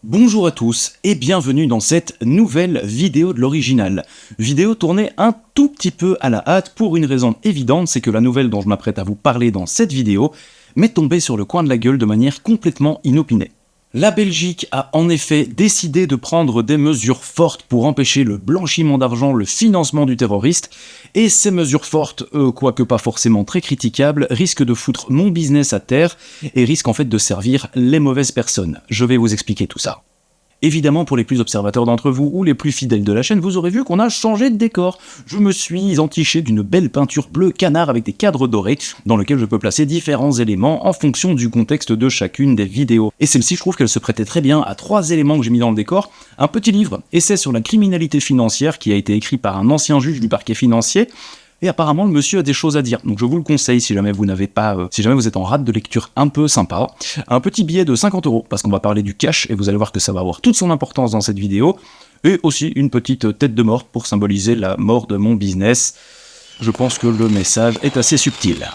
Bonjour à tous et bienvenue dans cette nouvelle vidéo de l'original. Vidéo tournée un tout petit peu à la hâte pour une raison évidente, c'est que la nouvelle dont je m'apprête à vous parler dans cette vidéo m'est tombée sur le coin de la gueule de manière complètement inopinée. La Belgique a en effet décidé de prendre des mesures fortes pour empêcher le blanchiment d'argent, le financement du terroriste, et ces mesures fortes, quoique pas forcément très critiquables, risquent de foutre mon business à terre et risquent en fait de servir les mauvaises personnes. Je vais vous expliquer tout ça. Évidemment, pour les plus observateurs d'entre vous ou les plus fidèles de la chaîne, vous aurez vu qu'on a changé de décor. Je me suis entiché d'une belle peinture bleu canard avec des cadres dorés dans lequel je peux placer différents éléments en fonction du contexte de chacune des vidéos. Et celle-ci, je trouve qu'elle se prêtait très bien à 3 éléments que j'ai mis dans le décor. Un petit livre, Essai sur la criminalité financière, qui a été écrit par un ancien juge du parquet financier. Et apparemment, le monsieur a des choses à dire. Donc je vous le conseille si jamais vous n'avez pas, si jamais vous êtes en rate de lecture un peu sympa. Un petit billet de 50€, parce qu'on va parler du cash, et vous allez voir que ça va avoir toute son importance dans cette vidéo. Et aussi une petite tête de mort pour symboliser la mort de mon business. Je pense que le message est assez subtil.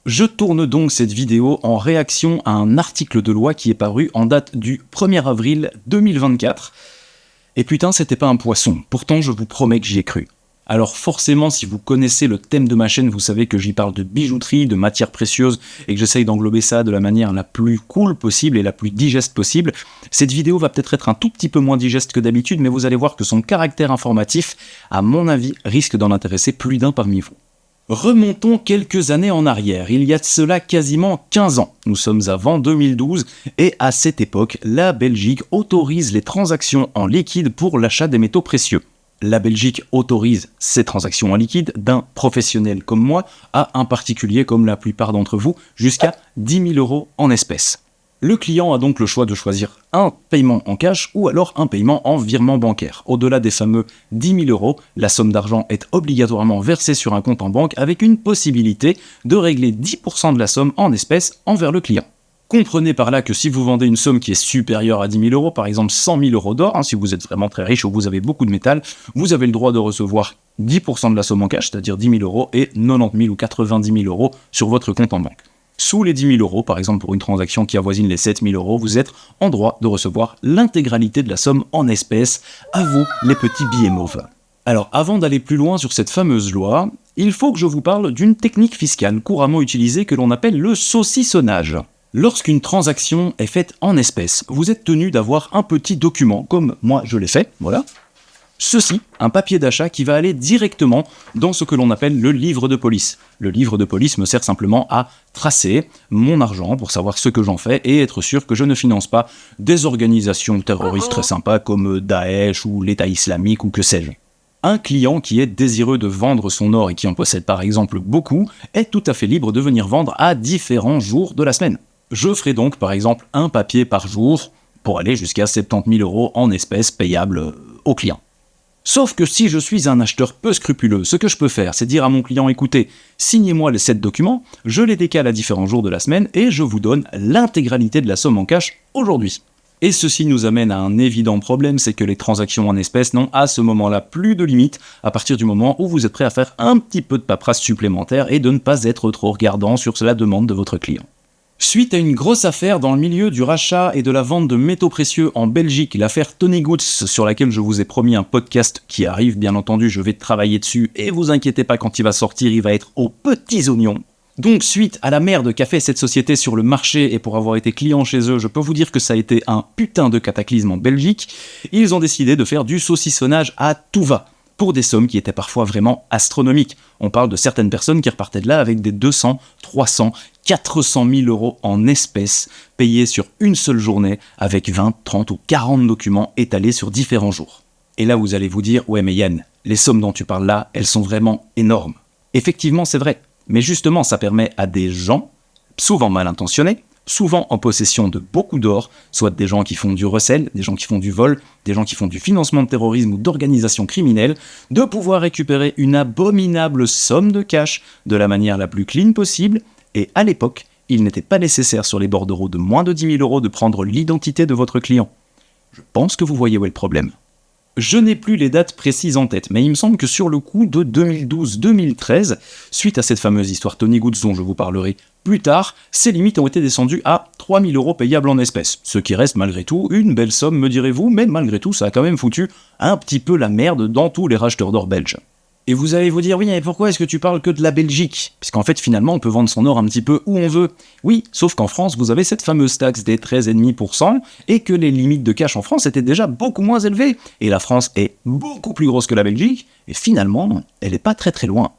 Je tourne donc cette vidéo en réaction à un article de loi qui est paru en date du 1er avril 2024. Et putain, c'était pas un poisson. Pourtant, je vous promets que j'y ai cru. Alors forcément, si vous connaissez le thème de ma chaîne, vous savez que j'y parle de bijouterie, de matières précieuses, et que j'essaye d'englober ça de la manière la plus cool possible et la plus digeste possible. Cette vidéo va peut-être être un tout petit peu moins digeste que d'habitude, mais vous allez voir que son caractère informatif, à mon avis, risque d'en intéresser plus d'un parmi vous. Remontons quelques années en arrière, il y a de cela quasiment 15 ans. Nous sommes avant 2012, et à cette époque, la Belgique autorise les transactions en liquide pour l'achat des métaux précieux. La Belgique autorise ces transactions en liquide d'un professionnel comme moi à un particulier comme la plupart d'entre vous jusqu'à 10 000 € en espèces. Le client a donc le choix de choisir un paiement en cash ou alors un paiement en virement bancaire. Au-delà des fameux 10 000 €, la somme d'argent est obligatoirement versée sur un compte en banque avec une possibilité de régler 10% de la somme en espèces envers le client. Comprenez par là que si vous vendez une somme qui est supérieure à 10 000 €, par exemple 100 000 € d'or, si vous êtes vraiment très riche ou vous avez beaucoup de métal, vous avez le droit de recevoir 10% de la somme en cash, c'est-à-dire 10 000 € et 90 000 ou 90 000 € sur votre compte en banque. Sous les 10 000 €, par exemple pour une transaction qui avoisine les 7 000 €, vous êtes en droit de recevoir l'intégralité de la somme en espèces, à vous les petits billets mauves. Alors avant d'aller plus loin sur cette fameuse loi, il faut que je vous parle d'une technique fiscale couramment utilisée que l'on appelle le saucissonnage. Lorsqu'une transaction est faite en espèces, vous êtes tenu d'avoir un petit document, comme moi je l'ai fait, voilà. Ceci, un papier d'achat qui va aller directement dans ce que l'on appelle le livre de police. Le livre de police me sert simplement à tracer mon argent pour savoir ce que j'en fais et être sûr que je ne finance pas des organisations terroristes très sympas comme Daesh ou l'État islamique ou que sais-je. Un client qui est désireux de vendre son or et qui en possède par exemple beaucoup est tout à fait libre de venir vendre à différents jours de la semaine. Je ferai donc par exemple un papier par jour pour aller jusqu'à 70 000 € en espèces payables au client. Sauf que si je suis un acheteur peu scrupuleux, ce que je peux faire, c'est dire à mon client, écoutez, signez-moi les 7 documents, je les décale à différents jours de la semaine et je vous donne l'intégralité de la somme en cash aujourd'hui. Et ceci nous amène à un évident problème, c'est que les transactions en espèces n'ont à ce moment-là plus de limite à partir du moment où vous êtes prêt à faire un petit peu de paperasse supplémentaire et de ne pas être trop regardant sur la demande de votre client. Suite à une grosse affaire dans le milieu du rachat et de la vente de métaux précieux en Belgique, l'affaire Tony Goods, sur laquelle je vous ai promis un podcast qui arrive, bien entendu, je vais travailler dessus, et vous inquiétez pas, quand il va sortir, il va être aux petits oignons. Donc suite à la merde qu'a fait cette société sur le marché, et pour avoir été client chez eux, je peux vous dire que ça a été un putain de cataclysme en Belgique, ils ont décidé de faire du saucissonnage à tout va, pour des sommes qui étaient parfois vraiment astronomiques. On parle de certaines personnes qui repartaient de là avec des 200, 300, 400 000 € en espèces, payés sur une seule journée, avec 20, 30 ou 40 documents étalés sur différents jours. Et là vous allez vous dire, ouais mais Yann, les sommes dont tu parles là, elles sont vraiment énormes. Effectivement c'est vrai, mais justement ça permet à des gens, souvent mal intentionnés, souvent en possession de beaucoup d'or, soit des gens qui font du recel, des gens qui font du vol, des gens qui font du financement de terrorisme ou d'organisation criminelle, de pouvoir récupérer une abominable somme de cash de la manière la plus clean possible, et à l'époque, il n'était pas nécessaire sur les bordereaux de moins de 10 000 € de prendre l'identité de votre client. Je pense que vous voyez où est le problème. Je n'ai plus les dates précises en tête, mais il me semble que sur le coup de 2012-2013, suite à cette fameuse histoire Tony Goods dont je vous parlerai plus tard, ces limites ont été descendues à 3 000 € payables en espèces. Ce qui reste malgré tout une belle somme, me direz-vous, mais malgré tout ça a quand même foutu un petit peu la merde dans tous les racheteurs d'or belges. Et vous allez vous dire, oui, mais pourquoi est-ce que tu parles que de la Belgique? Puisqu'en fait, finalement, on peut vendre son or un petit peu où on veut. Oui, sauf qu'en France, vous avez cette fameuse taxe des 13,5%, et que les limites de cash en France étaient déjà beaucoup moins élevées. Et la France est beaucoup plus grosse que la Belgique, et finalement, elle est pas très très loin.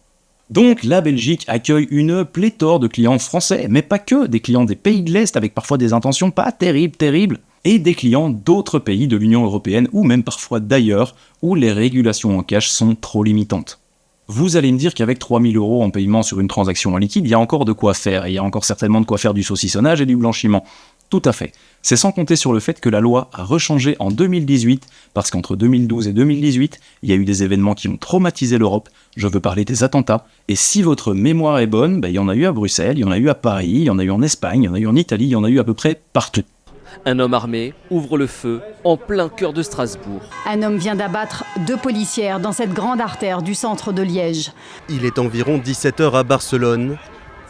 Donc la Belgique accueille une pléthore de clients français, mais pas que, des clients des pays de l'Est avec parfois des intentions pas terribles, et des clients d'autres pays de l'Union Européenne ou même parfois d'ailleurs, où les régulations en cash sont trop limitantes. Vous allez me dire qu'avec 3 000 € en paiement sur une transaction en liquide, il y a encore de quoi faire, et il y a encore certainement de quoi faire du saucissonnage et du blanchiment. Tout à fait. C'est sans compter sur le fait que la loi a rechangé en 2018, parce qu'entre 2012 et 2018, il y a eu des événements qui ont traumatisé l'Europe, je veux parler des attentats, et si votre mémoire est bonne, il y en a eu à Bruxelles, il y en a eu à Paris, il y en a eu en Espagne, il y en a eu en Italie, il y en a eu à peu près partout. Un homme armé ouvre le feu en plein cœur de Strasbourg. Un homme vient d'abattre 2 policières dans cette grande artère du centre de Liège. Il est environ 17h à Barcelone,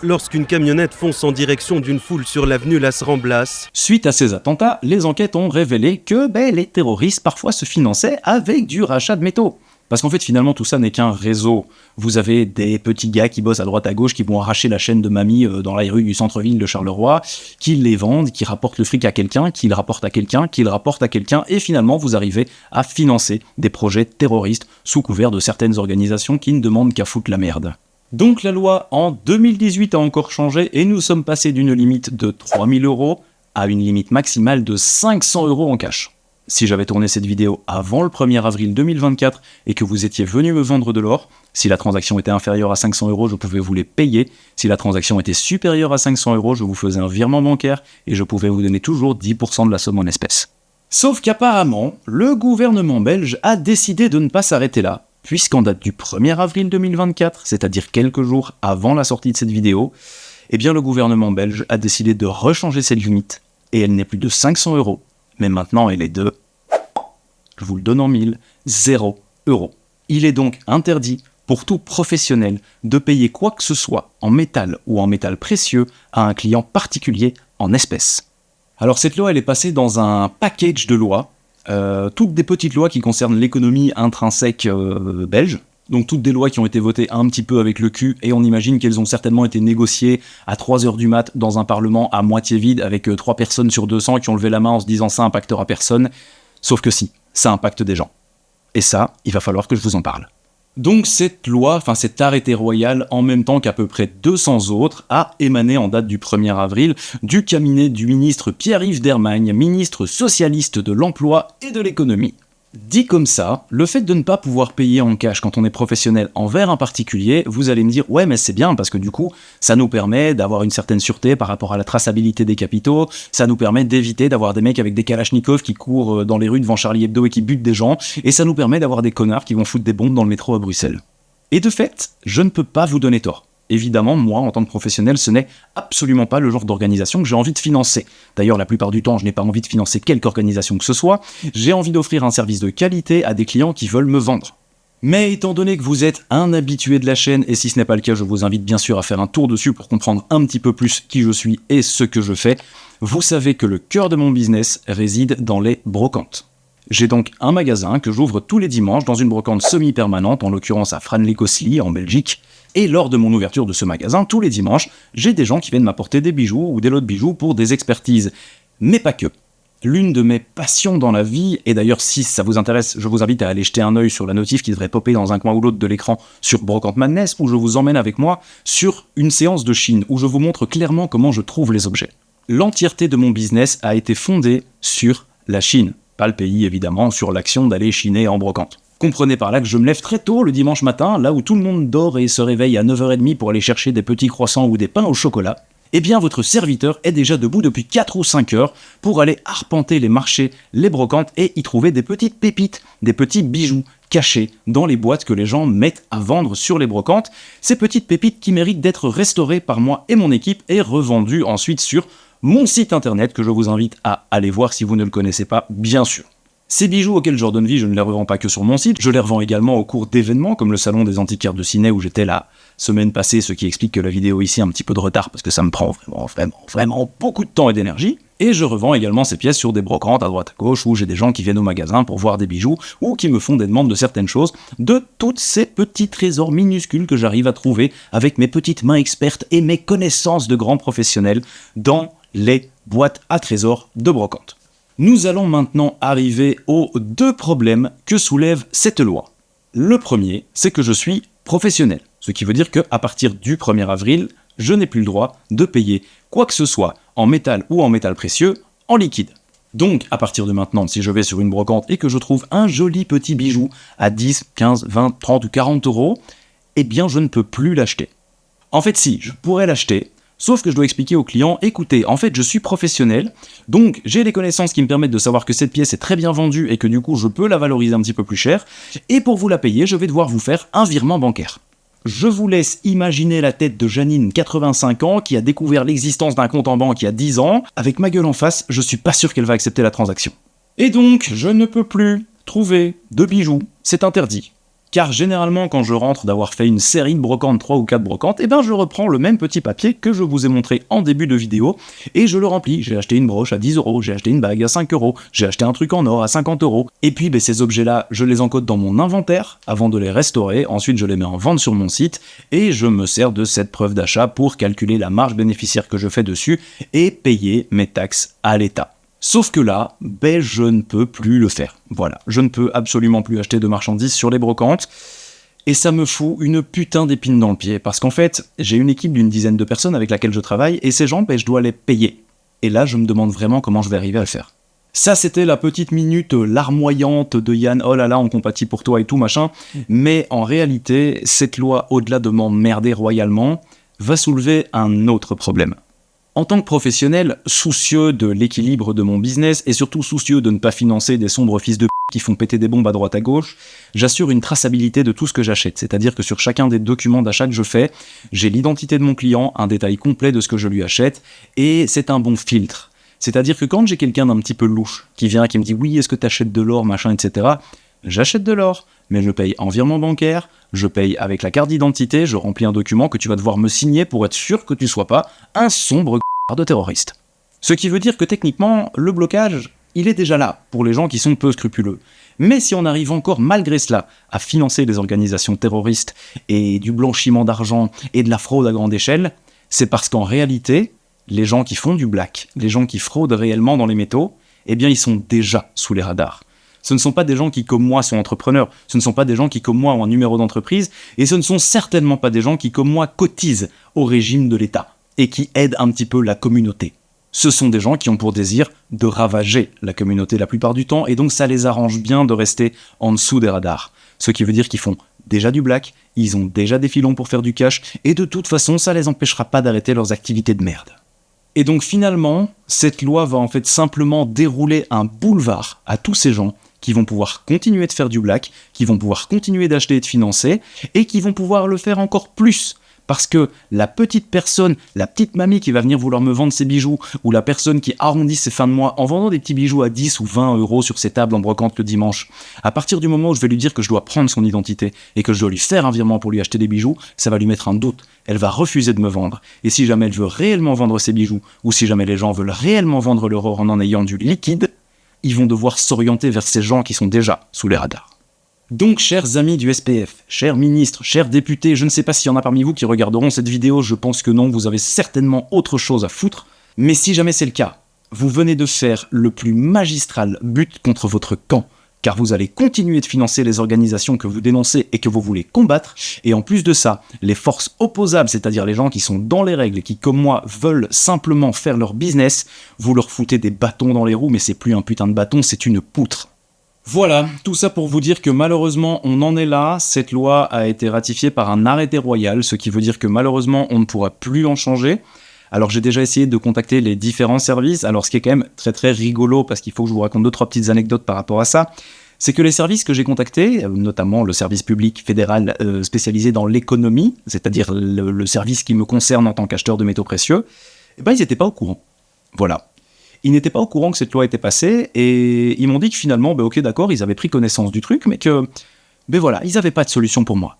lorsqu'une camionnette fonce en direction d'une foule sur l'avenue Las Ramblas. Suite à ces attentats, les enquêtes ont révélé que les terroristes parfois se finançaient avec du rachat de métaux. Parce qu'en fait, finalement, tout ça n'est qu'un réseau. Vous avez des petits gars qui bossent à droite à gauche, qui vont arracher la chaîne de mamie dans la rue du centre-ville de Charleroi, qui les vendent, qui rapportent le fric à quelqu'un, qui le rapporte à quelqu'un, qui le rapporte à quelqu'un, et finalement, vous arrivez à financer des projets terroristes sous couvert de certaines organisations qui ne demandent qu'à foutre la merde. Donc la loi, en 2018, a encore changé, et nous sommes passés d'une limite de 3 000 € à une limite maximale de 500 € en cash. Si j'avais tourné cette vidéo avant le 1er avril 2024 et que vous étiez venu me vendre de l'or, si la transaction était inférieure à 500 €, je pouvais vous les payer. Si la transaction était supérieure à 500 €, je vous faisais un virement bancaire et je pouvais vous donner toujours 10% de la somme en espèces. Sauf qu'apparemment, le gouvernement belge a décidé de ne pas s'arrêter là, puisqu'en date du 1er avril 2024, c'est-à-dire quelques jours avant la sortie de cette vidéo, le gouvernement belge a décidé de rechanger cette limite et elle n'est plus de 500 €. Mais maintenant, elle est de, je vous le donne en mille, 0 €. Il est donc interdit pour tout professionnel de payer quoi que ce soit en métal ou en métal précieux à un client particulier en espèces. Alors cette loi, elle est passée dans un package de lois, toutes des petites lois qui concernent l'économie intrinsèque belge. Donc toutes des lois qui ont été votées un petit peu avec le cul, et on imagine qu'elles ont certainement été négociées à 3h du mat dans un parlement à moitié vide avec 3 personnes sur 200 qui ont levé la main en se disant ça impactera personne. Sauf que si, ça impacte des gens. Et ça, il va falloir que je vous en parle. Donc cette loi, cet arrêté royal, en même temps qu'à peu près 200 autres, a émané en date du 1er avril du cabinet du ministre Pierre-Yves Dermagne, ministre socialiste de l'Emploi et de l'Économie. Dit comme ça, le fait de ne pas pouvoir payer en cash quand on est professionnel envers un particulier, vous allez me dire « ouais mais c'est bien parce que du coup, ça nous permet d'avoir une certaine sûreté par rapport à la traçabilité des capitaux, ça nous permet d'éviter d'avoir des mecs avec des kalachnikovs qui courent dans les rues devant Charlie Hebdo et qui butent des gens, et ça nous permet d'avoir des connards qui vont foutre des bombes dans le métro à Bruxelles. » Et de fait, je ne peux pas vous donner tort. Évidemment, moi, en tant que professionnel, ce n'est absolument pas le genre d'organisation que j'ai envie de financer. D'ailleurs, la plupart du temps, je n'ai pas envie de financer quelque organisation que ce soit. J'ai envie d'offrir un service de qualité à des clients qui veulent me vendre. Mais étant donné que vous êtes un habitué de la chaîne, et si ce n'est pas le cas, je vous invite bien sûr à faire un tour dessus pour comprendre un petit peu plus qui je suis et ce que je fais, vous savez que le cœur de mon business réside dans les brocantes. J'ai donc un magasin que j'ouvre tous les dimanches dans une brocante semi-permanente, en l'occurrence à Franlicosli, en Belgique. Et lors de mon ouverture de ce magasin, tous les dimanches, j'ai des gens qui viennent m'apporter des bijoux ou des lots de bijoux pour des expertises. Mais pas que. L'une de mes passions dans la vie, et d'ailleurs si ça vous intéresse, je vous invite à aller jeter un œil sur la notif qui devrait popper dans un coin ou l'autre de l'écran sur Brocante Madness, où je vous emmène avec moi sur une séance de Chine, où je vous montre clairement comment je trouve les objets. L'entièreté de mon business a été fondée sur la Chine. Pas le pays évidemment, sur l'action d'aller chiner en brocante. Comprenez par là que je me lève très tôt le dimanche matin, là où tout le monde dort et se réveille à 9h30 pour aller chercher des petits croissants ou des pains au chocolat. Eh bien votre serviteur est déjà debout depuis 4 ou 5 heures pour aller arpenter les marchés, les brocantes et y trouver des petites pépites, des petits bijoux cachés dans les boîtes que les gens mettent à vendre sur les brocantes. Ces petites pépites qui méritent d'être restaurées par moi et mon équipe et revendues ensuite sur mon site internet que je vous invite à aller voir si vous ne le connaissez pas, bien sûr. Ces bijoux auxquels je redonne vie, je ne les revends pas que sur mon site, je les revends également au cours d'événements comme le salon des antiquaires de Ciney où j'étais la semaine passée, ce qui explique que la vidéo ici a un petit peu de retard parce que ça me prend vraiment beaucoup de temps et d'énergie. Et je revends également ces pièces sur des brocantes à droite à gauche où j'ai des gens qui viennent au magasin pour voir des bijoux ou qui me font des demandes de certaines choses, de toutes ces petits trésors minuscules que j'arrive à trouver avec mes petites mains expertes et mes connaissances de grands professionnels dans les boîtes à trésors de brocante. Nous allons maintenant arriver aux 2 problèmes que soulève cette loi. Le premier, c'est que je suis professionnel, ce qui veut dire qu'à partir du 1er avril, je n'ai plus le droit de payer quoi que ce soit en métal ou en métal précieux en liquide. Donc, à partir de maintenant, si je vais sur une brocante et que je trouve un joli petit bijou à 10, 15, 20, 30 ou 40 euros, eh bien je ne peux plus l'acheter. En fait, si, je pourrais l'acheter, sauf que je dois expliquer au client, écoutez, en fait je suis professionnel, donc j'ai les connaissances qui me permettent de savoir que cette pièce est très bien vendue et que du coup je peux la valoriser un petit peu plus cher, et pour vous la payer, je vais devoir vous faire un virement bancaire. Je vous laisse imaginer la tête de Janine, 85 ans, qui a découvert l'existence d'un compte en banque il y a 10 ans, avec ma gueule en face, je suis pas sûr qu'elle va accepter la transaction. Et donc, je ne peux plus trouver de bijoux, c'est interdit. Car généralement, quand je rentre d'avoir fait une série de brocantes, 3 ou 4 brocantes, eh ben je reprends le même petit papier que je vous ai montré en début de vidéo, et je le remplis. J'ai acheté une broche à 10 euros, j'ai acheté une bague à 5 euros, j'ai acheté un truc en or à 50 euros, et puis ces objets-là, je les encode dans mon inventaire avant de les restaurer, ensuite je les mets en vente sur mon site, et je me sers de cette preuve d'achat pour calculer la marge bénéficiaire que je fais dessus, et payer mes taxes à l'État. Sauf que là, je ne peux plus le faire. Voilà, je ne peux absolument plus acheter de marchandises sur les brocantes, et ça me fout une putain d'épine dans le pied, parce qu'en fait, j'ai une équipe d'une dizaine de personnes avec laquelle je travaille, et ces gens, je dois les payer. Et là, je me demande vraiment comment je vais arriver à le faire. Ça, c'était la petite minute larmoyante de Yann, oh là là, on compatit pour toi et tout, machin, mais en réalité, cette loi, au-delà de m'emmerder royalement, va soulever un autre problème. En tant que professionnel, soucieux de l'équilibre de mon business et surtout soucieux de ne pas financer des sombres fils de p qui font péter des bombes à droite à gauche, j'assure une traçabilité de tout ce que j'achète. C'est-à-dire que sur chacun des documents d'achat que je fais, j'ai l'identité de mon client, un détail complet de ce que je lui achète, et c'est un bon filtre. C'est-à-dire que quand j'ai quelqu'un d'un petit peu louche qui vient, qui me dit « Oui, est-ce que tu achètes de l'or, machin, etc. » J'achète de l'or, mais je paye en virement bancaire, je paye avec la carte d'identité, je remplis un document que tu vas devoir me signer pour être sûr que tu sois pas un sombre de terroriste. Ce qui veut dire que techniquement, le blocage, il est déjà là pour les gens qui sont peu scrupuleux. Mais si on arrive encore, malgré cela, à financer les organisations terroristes et du blanchiment d'argent et de la fraude à grande échelle, c'est parce qu'en réalité, les gens qui font du black, les gens qui fraudent réellement dans les métaux, eh bien ils sont déjà sous les radars. Ce ne sont pas des gens qui, comme moi, sont entrepreneurs, ce ne sont pas des gens qui, comme moi, ont un numéro d'entreprise, et ce ne sont certainement pas des gens qui, comme moi, cotisent au régime de l'État et qui aident un petit peu la communauté. Ce sont des gens qui ont pour désir de ravager la communauté la plupart du temps, et donc ça les arrange bien de rester en dessous des radars. Ce qui veut dire qu'ils font déjà du black, ils ont déjà des filons pour faire du cash, et de toute façon, ça les empêchera pas d'arrêter leurs activités de merde. Et donc finalement, cette loi va en fait simplement dérouler un boulevard à tous ces gens qui vont pouvoir continuer de faire du black, qui vont pouvoir continuer d'acheter et de financer, et qui vont pouvoir le faire encore plus. Parce que la petite personne, la petite mamie qui va venir vouloir me vendre ses bijoux, ou la personne qui arrondit ses fins de mois en vendant des petits bijoux à 10 ou 20 euros sur ses tables en brocante le dimanche, à partir du moment où je vais lui dire que je dois prendre son identité et que je dois lui faire un virement pour lui acheter des bijoux, ça va lui mettre un doute. Elle va refuser de me vendre. Et si jamais elle veut réellement vendre ses bijoux, ou si jamais les gens veulent réellement vendre leur or en ayant du liquide, ils vont devoir s'orienter vers ces gens qui sont déjà sous les radars. Donc, chers amis du SPF, chers ministres, chers députés, je ne sais pas s'il y en a parmi vous qui regarderont cette vidéo, je pense que non, vous avez certainement autre chose à foutre, mais si jamais c'est le cas, vous venez de faire le plus magistral but contre votre camp, car vous allez continuer de financer les organisations que vous dénoncez et que vous voulez combattre, et en plus de ça, les forces opposables, c'est-à-dire les gens qui sont dans les règles et qui, comme moi, veulent simplement faire leur business, vous leur foutez des bâtons dans les roues, mais c'est plus un putain de bâton, c'est une poutre. Voilà, tout ça pour vous dire que malheureusement on en est là, cette loi a été ratifiée par un arrêté royal, ce qui veut dire que malheureusement on ne pourra plus en changer. Alors j'ai déjà essayé de contacter les différents services, alors ce qui est quand même très très rigolo, parce qu'il faut que je vous raconte 2-3 petites anecdotes par rapport à ça, c'est que les services que j'ai contactés, notamment le service public fédéral spécialisé dans l'économie, c'est-à-dire le service qui me concerne en tant qu'acheteur de métaux précieux, eh ben ils n'étaient pas au courant. Voilà. ils n'étaient pas au courant que cette loi était passée, et ils m'ont dit que finalement, ok d'accord, ils avaient pris connaissance du truc, mais que, voilà, ils n'avaient pas de solution pour moi.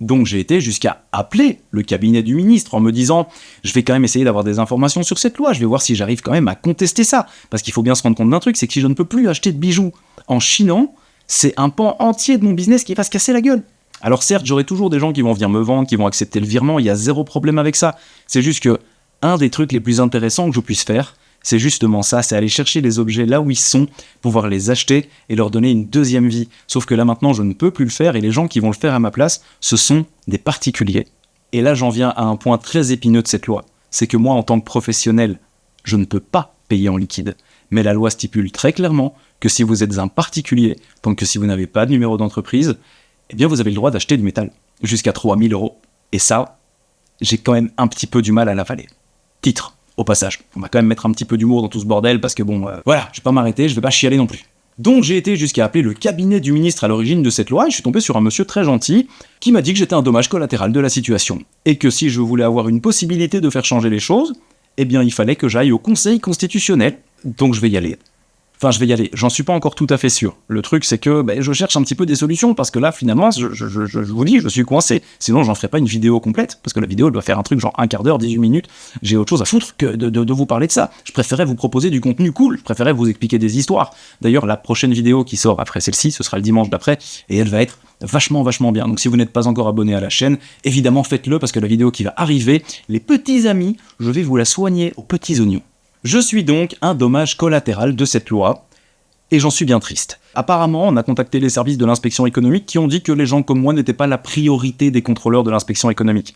Donc j'ai été jusqu'à appeler le cabinet du ministre en me disant « Je vais quand même essayer d'avoir des informations sur cette loi, je vais voir si j'arrive quand même à contester ça. » Parce qu'il faut bien se rendre compte d'un truc, c'est que si je ne peux plus acheter de bijoux en chinant, c'est un pan entier de mon business qui va se casser la gueule. Alors certes, j'aurai toujours des gens qui vont venir me vendre, qui vont accepter le virement, il y a zéro problème avec ça. C'est juste que un des trucs les plus intéressants que je puisse faire, c'est justement ça, c'est aller chercher les objets là où ils sont, pouvoir les acheter et leur donner une deuxième vie. Sauf que là maintenant, je ne peux plus le faire et les gens qui vont le faire à ma place, ce sont des particuliers. Et là, j'en viens à un point très épineux de cette loi. C'est que moi, en tant que professionnel, je ne peux pas payer en liquide. Mais la loi stipule très clairement que si vous êtes un particulier, tant que si vous n'avez pas de numéro d'entreprise, eh bien vous avez le droit d'acheter du métal, jusqu'à 3 000 €. Et ça, j'ai quand même un petit peu du mal à l'avaler. Titre. Au passage, on va quand même mettre un petit peu d'humour dans tout ce bordel parce que voilà, je vais pas m'arrêter, je vais pas chialer non plus. Donc j'ai été jusqu'à appeler le cabinet du ministre à l'origine de cette loi et je suis tombé sur un monsieur très gentil qui m'a dit que j'étais un dommage collatéral de la situation et que si je voulais avoir une possibilité de faire changer les choses, eh bien il fallait que j'aille au Conseil constitutionnel, donc je vais y aller. Enfin, je vais y aller, j'en suis pas encore tout à fait sûr. Le truc, c'est que je cherche un petit peu des solutions, parce que là, finalement, je vous dis, je suis coincé. Sinon, j'en ferai pas une vidéo complète, parce que la vidéo, elle doit faire un truc genre 1 quart d'heure, 18 minutes. J'ai autre chose à foutre que de vous parler de ça. Je préférais vous proposer du contenu cool, je préférais vous expliquer des histoires. D'ailleurs, la prochaine vidéo qui sort après celle-ci, ce sera le dimanche d'après, et elle va être vachement bien. Donc si vous n'êtes pas encore abonné à la chaîne, évidemment, faites-le, parce que la vidéo qui va arriver, les petits amis, je vais vous la soigner aux petits oignons. Je suis donc un dommage collatéral de cette loi, et j'en suis bien triste. Apparemment, on a contacté les services de l'inspection économique qui ont dit que les gens comme moi n'étaient pas la priorité des contrôleurs de l'inspection économique.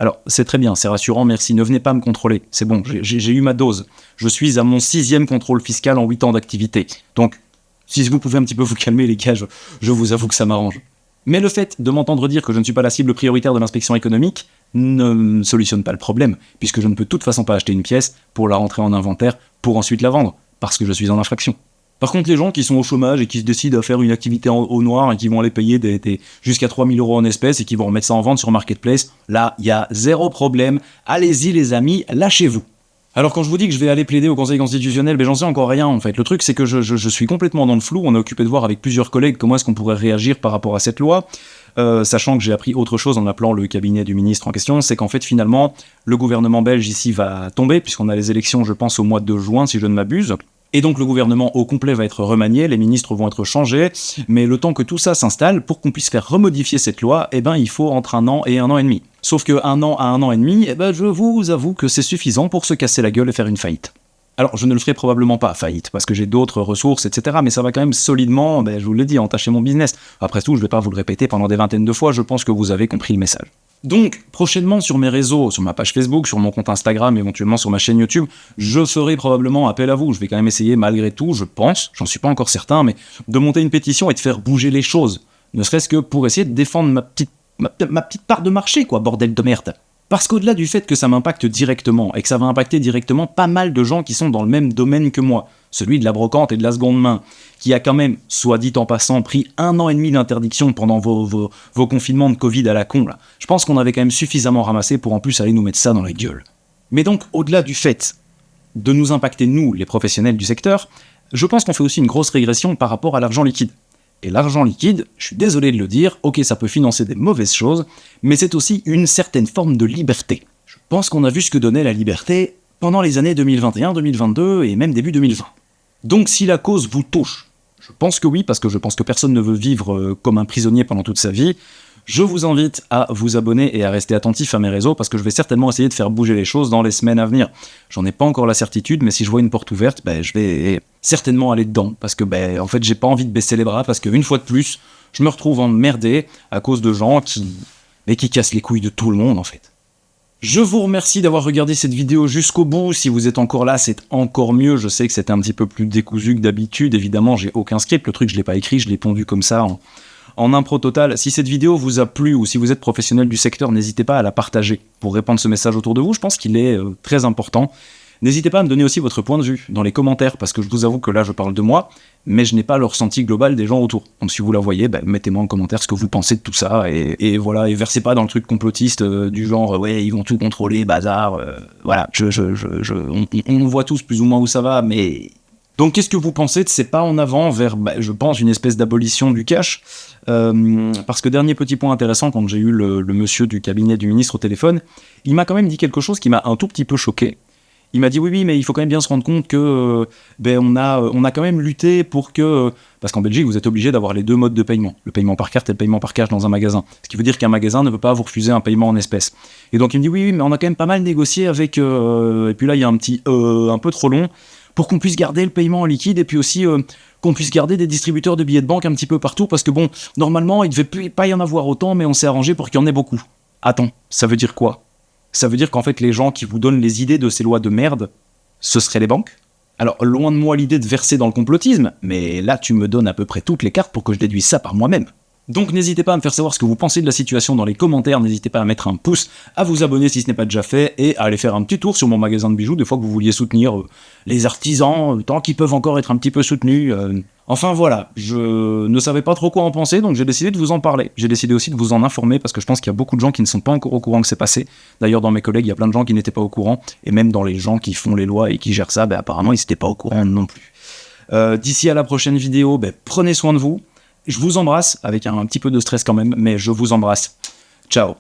Alors, c'est très bien, c'est rassurant, merci, ne venez pas me contrôler, c'est bon, j'ai eu ma dose. Je suis à mon 6e contrôle fiscal en 8 ans d'activité. Donc, si vous pouvez un petit peu vous calmer les gars, je vous avoue que ça m'arrange. Mais le fait de m'entendre dire que je ne suis pas la cible prioritaire de l'inspection économique ne solutionne pas le problème, puisque je ne peux de toute façon pas acheter une pièce pour la rentrer en inventaire pour ensuite la vendre, parce que je suis en infraction. Par contre, les gens qui sont au chômage et qui se décident à faire une activité au noir et qui vont aller payer jusqu'à 3 000 € en espèces et qui vont remettre ça en vente sur Marketplace, là, il y a zéro problème. Allez-y les amis, lâchez-vous. Alors quand je vous dis que je vais aller plaider au Conseil constitutionnel, j'en sais encore rien en fait. Le truc c'est que je suis complètement dans le flou, on est occupé de voir avec plusieurs collègues comment est-ce qu'on pourrait réagir par rapport à cette loi, sachant que j'ai appris autre chose en appelant le cabinet du ministre en question, c'est qu'en fait finalement, le gouvernement belge ici va tomber, puisqu'on a les élections je pense au mois de juin si je ne m'abuse. Et donc le gouvernement au complet va être remanié, les ministres vont être changés, mais le temps que tout ça s'installe, pour qu'on puisse faire remodifier cette loi, il faut entre 1 an et 1 an et demi. Sauf que 1 an à 1 an et demi, je vous avoue que c'est suffisant pour se casser la gueule et faire une faillite. Alors je ne le ferai probablement pas faillite, parce que j'ai d'autres ressources, etc. Mais ça va quand même solidement, je vous l'ai dit, entacher mon business. Après tout, je vais pas vous le répéter pendant des vingtaines de fois, je pense que vous avez compris le message. Donc, prochainement sur mes réseaux, sur ma page Facebook, sur mon compte Instagram, éventuellement sur ma chaîne YouTube, je ferai probablement appel à vous. Je vais quand même essayer, malgré tout, je pense, j'en suis pas encore certain, mais de monter une pétition et de faire bouger les choses. Ne serait-ce que pour essayer de défendre ma petite part de marché, quoi, bordel de merde. Parce qu'au-delà du fait que ça m'impacte directement, et que ça va impacter directement pas mal de gens qui sont dans le même domaine que moi, celui de la brocante et de la seconde main, qui a quand même, soit dit en passant, pris 1 an et demi d'interdiction pendant vos confinements de Covid à la con, là. Je pense qu'on avait quand même suffisamment ramassé pour en plus aller nous mettre ça dans la gueule. Mais donc, au-delà du fait de nous impacter, nous, les professionnels du secteur, je pense qu'on fait aussi une grosse régression par rapport à l'argent liquide. Et l'argent liquide, je suis désolé de le dire, ok, ça peut financer des mauvaises choses, mais c'est aussi une certaine forme de liberté. Je pense qu'on a vu ce que donnait la liberté pendant les années 2021, 2022 et même début 2020. Donc si la cause vous touche, je pense que oui, parce que je pense que personne ne veut vivre comme un prisonnier pendant toute sa vie, je vous invite à vous abonner et à rester attentif à mes réseaux, parce que je vais certainement essayer de faire bouger les choses dans les semaines à venir. J'en ai pas encore la certitude, mais si je vois une porte ouverte, je vais certainement aller dedans, parce que en fait j'ai pas envie de baisser les bras, parce qu'une fois de plus, je me retrouve emmerdé à cause de gens qui cassent les couilles de tout le monde en fait. Je vous remercie d'avoir regardé cette vidéo jusqu'au bout. Si vous êtes encore là, c'est encore mieux. Je sais que c'était un petit peu plus décousu que d'habitude. Évidemment, j'ai aucun script. Le truc, je l'ai pas écrit, je l'ai pondu comme ça en impro total. Si cette vidéo vous a plu ou si vous êtes professionnel du secteur, n'hésitez pas à la partager pour répandre ce message autour de vous. Je pense qu'il est très important. N'hésitez pas à me donner aussi votre point de vue dans les commentaires, parce que je vous avoue que là je parle de moi, mais je n'ai pas le ressenti global des gens autour. Donc si vous la voyez, mettez-moi en commentaire ce que vous pensez de tout ça, et voilà, et versez pas dans le truc complotiste du genre ouais ils vont tout contrôler, bazar, voilà, on voit tous plus ou moins où ça va, mais... Donc qu'est-ce que vous pensez de ces pas en avant vers, je pense, une espèce d'abolition du cash, parce que dernier petit point intéressant, quand j'ai eu le monsieur du cabinet du ministre au téléphone, il m'a quand même dit quelque chose qui m'a un tout petit peu choqué. Il m'a dit oui, mais il faut quand même bien se rendre compte que on a quand même lutté pour que... parce qu'en Belgique, vous êtes obligé d'avoir les deux modes de paiement. Le paiement par carte et le paiement par cash dans un magasin. Ce qui veut dire qu'un magasin ne peut pas vous refuser un paiement en espèces. Et donc il me dit oui, mais on a quand même pas mal négocié avec... et puis là, il y a un petit un peu trop long, pour qu'on puisse garder le paiement en liquide, et puis aussi qu'on puisse garder des distributeurs de billets de banque un petit peu partout, parce que bon, normalement, il devait pas y en avoir autant, mais on s'est arrangé pour qu'il y en ait beaucoup. Attends, ça veut dire quoi ? Ça veut dire qu'en fait, les gens qui vous donnent les idées de ces lois de merde, ce seraient les banques ? Alors, loin de moi l'idée de verser dans le complotisme, mais là, tu me donnes à peu près toutes les cartes pour que je déduise ça par moi-même. Donc n'hésitez pas à me faire savoir ce que vous pensez de la situation dans les commentaires, n'hésitez pas à mettre un pouce, à vous abonner si ce n'est pas déjà fait, et à aller faire un petit tour sur mon magasin de bijoux, des fois que vous vouliez soutenir les artisans, tant qu'ils peuvent encore être un petit peu soutenus. Enfin voilà, je ne savais pas trop quoi en penser, donc j'ai décidé de vous en parler. J'ai décidé aussi de vous en informer, parce que je pense qu'il y a beaucoup de gens qui ne sont pas encore au courant que c'est passé. D'ailleurs dans mes collègues, il y a plein de gens qui n'étaient pas au courant, et même dans les gens qui font les lois et qui gèrent ça, apparemment ils n'étaient pas au courant non plus. D'ici à la prochaine vidéo, prenez soin de vous. Je vous embrasse, avec un petit peu de stress quand même, mais je vous embrasse. Ciao.